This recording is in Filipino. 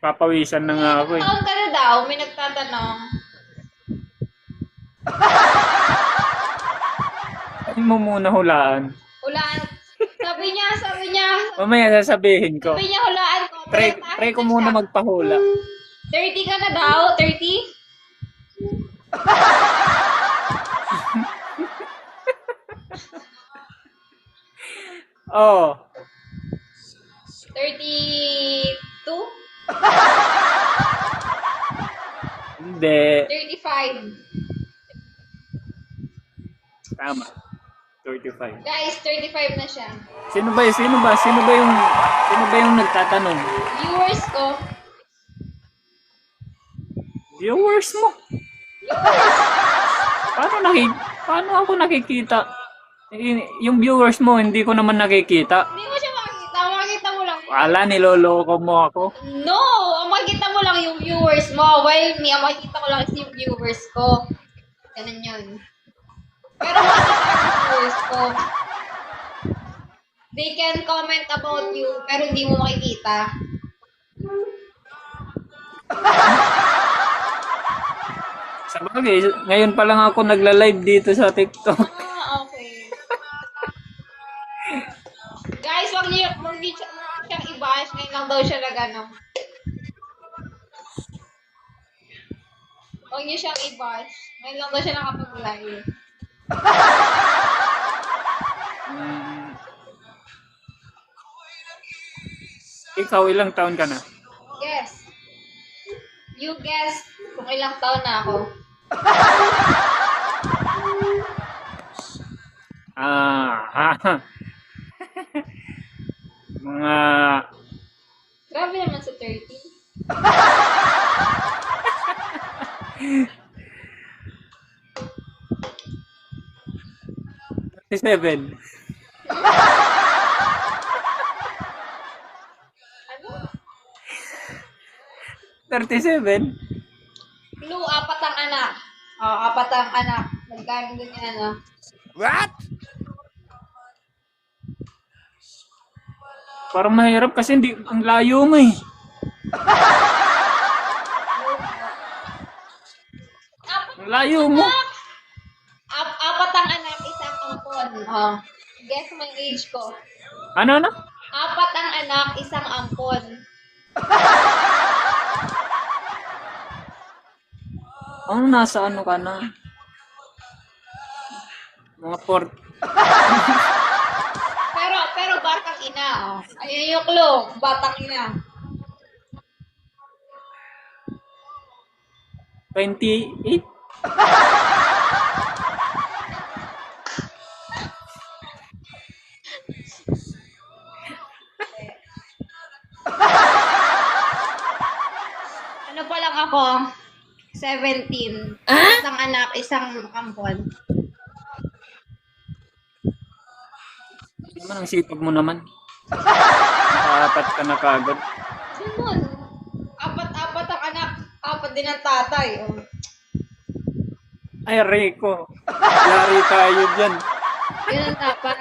Papawisan na nga ako eh. Taon ka na daw, may nagtatanong. Ano mo muna hulaan? Hulaan. Sabi niya, Mamaya sasabihin ko. sabi niya hulaan ko. Try ko muna magpahula. 30 ka na daw? 30? Oh. 32? Hindi. 35. Tama. 35. Guys, 35 na siya. Sino ba yung nagtatanong? Viewers ko. Viewers mo. Paano ako nakikita? Yung viewers mo, hindi ko naman nakikita. Hindi mo siya makikita. Makikita mo lang. Wala, niloloko mo ako. No! Ang makikita mo lang yung viewers mo. While me, ang makikita ko lang is yung viewers ko. Ganun yun. Pero makikita ko yung viewers ko. They can comment about you, pero hindi mo makikita. Sa bagay, ngayon pa lang ako nagla-live dito sa TikTok. Ah, okay. Guys, wag niyo siyang i-bash. Ngayon lang daw siya nag-ano. Huwag niyo siyang i-bash. Ngayon lang daw siya nakapag-live. Ikaw, ilang taon ka na? Guess. You guess kung ilang taon na ako. Mga Grabe naman sa 30. seven. Ano? 37? Blue, 4 ang anak. Oh, 4 ang anak. Nagkano din yan, ano? What? Parang mahirap kasi hindi, ang layo mo eh. Ang layo mo. 4 ang anak, isang ampon. Oh. Guess my age ko. Ano? 4 ang anak, isang ampon. Ano, nasa ano ka na? Mga Pero batang ina, oh. Ayun yung clue, batang ina. 28? Ano pa lang ako? 17. Isang anak, isang ampon. Naman ang sipag mo naman. Nakaapat ka na kagad. Ganun. 4 ang anak, 4 din ang tatay. Oh. Ay, Rico. Yari tayo dyan. Ganun dapat.